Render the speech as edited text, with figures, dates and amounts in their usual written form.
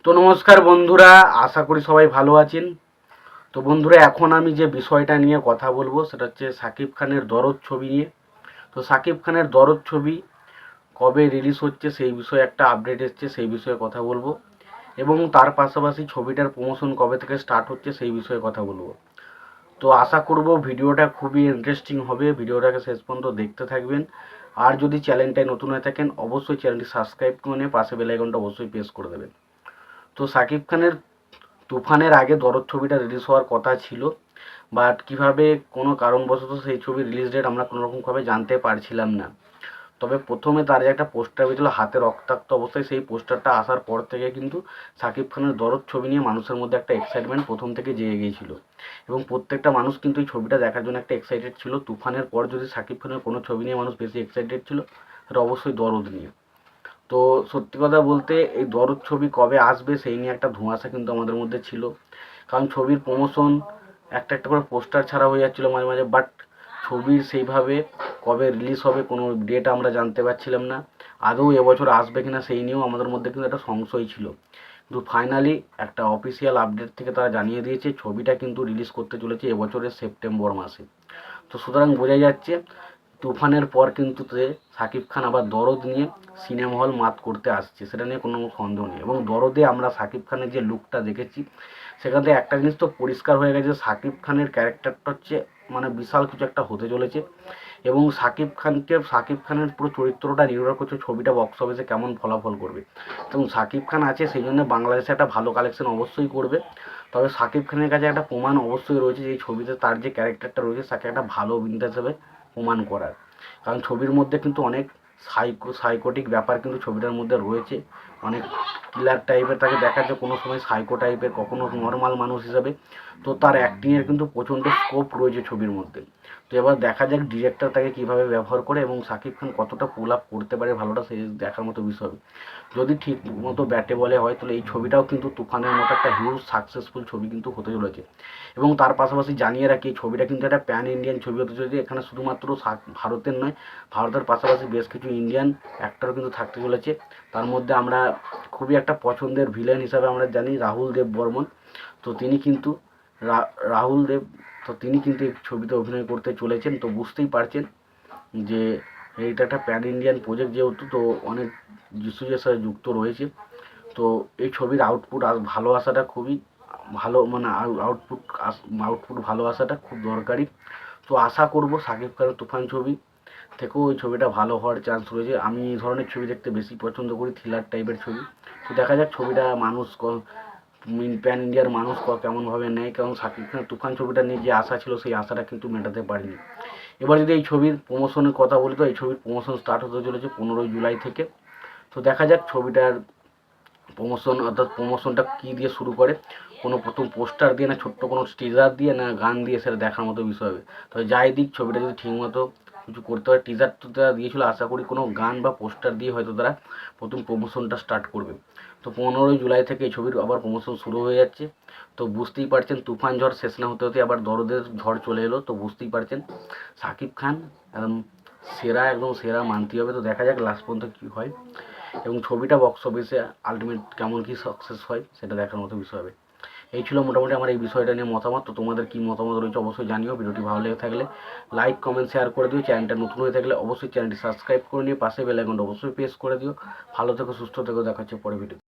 তো নমস্কার বন্ধুরা, আশা করি সবাই ভালো আছেন। তো বন্ধুরা, এখন আমি যে বিষয়টা নিয়ে কথা বলবো সেটা হচ্ছে শাকিব খানের দরদ ছবি নিয়ে। তো শাকিব খানের দরদ ছবি কবে রিলিজ হচ্ছে সেই বিষয়ে একটা আপডেট এসছে, সেই বিষয়ে কথা বলবো। এবং তার পাশাপাশি ছবিটার প্রমোশন কবে থেকে স্টার্ট হচ্ছে সেই বিষয়ে কথা বলবো। তো আশা করব ভিডিওটা খুবই ইন্টারেস্টিং হবে, ভিডিওটাকে শেষ পর্যন্ত দেখতে থাকবেন। আর যদি চ্যানেলটায় নতুন হয়ে থাকেন অবশ্যই চ্যানেলটি সাবস্ক্রাইব করে নিয়ে পাশে বেল আইকনটা অবশ্যই প্রেস করে দেবেন। তো শাকিব খানের তুফানের আগে দরদ ছবিটা রিলিজ হওয়ার কথা ছিল, বাট কিভাবে কোনো কারণবশত সেই ছবির রিলিজ ডেট আমরা কোনোরকমভাবে জানতে পারছিলাম না। তবে প্রথমে তার যে একটা পোস্টার বেরিয়েছিল হাতে রক্তাক্ত অবস্থায়, সেই পোস্টারটা আসার পর থেকে কিন্তু শাকিব খানের দরদ ছবি নিয়ে মানুষের মধ্যে একটা এক্সাইটমেন্ট প্রথম থেকে জেগে গিয়েছিল। এবং প্রত্যেকটা মানুষ কিন্তু এই ছবিটা দেখার জন্য একটা এক্সাইটেড ছিল। তুফানের পর যদি শাকিব খানের কোনো ছবি নিয়ে মানুষ বেশি এক্সাইটেড ছিল সেটা অবশ্যই দরদ নিয়ে। তো সত্যি কথা বলতে এই দরদ ছবি কবে আসবে সেই নিয়ে একটা ধোঁয়াশা কিন্তু আমাদের মধ্যে ছিল। কারণ ছবির প্রমোশন একটা একটা করে পোস্টার ছাড়া হয়ে যাচ্ছিলো মাঝে মাঝে, বাট ছবির সেইভাবে কবে রিলিজ হবে কোনো ডেট আমরা জানতে পারছিলাম না। আদৌ এবছর আসবে কিনা সেই নিয়েও আমাদের মধ্যে কিন্তু একটা সংশয় ছিল। কিন্তু ফাইনালি একটা অফিসিয়াল আপডেট থেকে তারা জানিয়ে দিয়েছে ছবিটা কিন্তু রিলিজ করতে চলেছে এবছরের সেপ্টেম্বর মাসে। তো সুতরাং বোঝা যাচ্ছে তুফানের পর কিন্তু শাকিব খান আবার দরদ নিয়ে সিনেমা হল মাত করতে আসছে, সেটা নিয়ে কোনো সন্দেহ নেই। এবং দরদে আমরা শাকিব খানের যে লুকটা দেখেছি সেখান থেকে একটা জিনিস তো পরিষ্কার হয়ে গেছে, শাকিব খানের ক্যারেক্টারটা হচ্ছে মানে বিশাল কিছু একটা হতে চলেছে। এবং শাকিব খানের পুরো চরিত্রটা নির্ভর করছে ছবিটা বক্স অফিসে কেমন ফলাফল করবে। এবং শাকিব খান আছে সেই জন্য বাংলাদেশে একটা ভালো কালেকশন অবশ্যই করবে। তবে শাকিব খানের কাছে একটা প্রমাণ অবশ্যই রয়েছে যে এই ছবিতে তার যে ক্যারেক্টারটা রয়েছে তাকে একটা ভালো অভিনেতা হিসেবে প্রমাণ করার। কারণ ছবির মধ্যে কিন্তু অনেক সাইকোটিক ব্যাপার কিন্তু ছবিটার মধ্যে রয়েছে। অনেক কিলার টাইপের তাকে দেখাচ্ছে, কোনো সময় সাইকো টাইপের, কখনো নর্মাল মানুষ হিসাবে। তো তার অ্যাক্টিংয়ের কিন্তু প্রচণ্ড স্কোপ রয়েছে ছবির মধ্যে। তো এবার দেখা যাক ডিরেক্টর তাকে কীভাবে ব্যবহার করে এবং শাকিব খান কতটা পুল আপ করতে পারে ভালোটা, সেই দেখার মতো বিষয়। যদি ঠিক মতো ব্যাটে বলে হয় তাহলে এই ছবিটাও কিন্তু তুফানের মতো একটা হিউজ সাকসেসফুল ছবি কিন্তু হতে চলেছে। এবং তার পাশাপাশি জানিয়ে রাখি এই ছবিটা কিন্তু একটা প্যান ইন্ডিয়ান ছবি হতে চলেছে। এখানে শুধুমাত্র ভারতের নয়, ভারতের পাশাপাশি বেশ কিছু ইন্ডিয়ান অ্যাক্টরও কিন্তু থাকতে চলেছে। তার মধ্যে আমরা খুবই একটা পছন্দের ভিলেন হিসাবে আমরা জানি রাহুল দেব বর্মন। তো তিনি কিন্তু রাহুল দেব তো তিনি কিন্তু এই ছবিতে অভিনয় করতে চলেছেন। তো বুঝতেই পারছেন যে এইটা একটা প্যান ইন্ডিয়ান প্রজেক্ট যেহেতু, তো অনেক ইস্যুজের সাথে যুক্ত রয়েছে। তো এই ছবির আউটপুট ভালো আসাটা খুবই ভালো, মানে আউটপুট আউটপুট ভালো আসাটা খুব দরকারি। তো আশা করব শাকিব খানের তুফান ছবি থেকেও ওই ছবিটা ভালো হওয়ার চান্স রয়েছে। আমি এই ধরনের ছবি দেখতে বেশি পছন্দ করি, থ্রিলার টাইপের ছবি। তো দেখা যাক ছবিটা মানুষ প্যান ইন্ডিয়ার মানুষ কেমনভাবে নেয়। কারণ শাকিব খানের তুফান ছবিটা নিয়ে যে আশা ছিল সেই আশাটা কিন্তু মেটাতে পারিনি। এবার যদি এই ছবির প্রমোশনের কথা বলি তো এই ছবির প্রমোশন স্টার্ট হতে চলেছে 15ই জুলাই থেকে। তো দেখা যাক ছবিটার প্রমোশন অর্থাৎ প্রমোশনটা কী দিয়ে শুরু করে, কোনো প্রথম পোস্টার দিয়ে না ছোট্ট কোনো টিজার দিয়ে না গান দিয়ে, সেটা দেখার মতো বিষয় হবে। তবে যাই দিক ছবিটা যদি ঠিকমতো কিছু করতে পারে, টিজার তো তারা দিয়েছিল, আশা করি কোনো গান বা পোস্টার দিয়ে হয়তো তারা প্রথম প্রমোশনটা স্টার্ট করবে। তো 15ই জুলাই থেকে এই ছবির আবার প্রমোশন শুরু হয়ে যাচ্ছে। তো বুঝতেই পারছেন তুফান ঝড় শেষ না হতে হতে আবার দরদের ঝড় চলে এলো। তো বুঝতেই পারছেন শাকিব খান একদম একদম সেরা মানতে হবে। তো দেখা যাক লাস্ট পর্যন্ত কী হয় এবং ছবিটা বক্স অফিসে আলটিমেট কেমন কী সাকসেস হয় সেটা দেখার মতো বিষয় হবে। এই ছিল মোটামুটি আমার এই বিষয়টা নিয়ে মতামত। তো তোমাদের কী মতামত রয়েছে অবশ্যই জানিও। ভিডিওটি ভালো লেগে থাকলে লাইক কমেন্ট শেয়ার করে দিও। চ্যানেলটা নতুন হয়ে থাকলে অবশ্যই চ্যানেলটি সাবস্ক্রাইব করে নিয়ে পাশে বেল আইকনটা অবশ্যই প্রেস করে দিও। ভালো থেকো, সুস্থ থেকো, দেখা হচ্ছে পরে ভিডিওতে।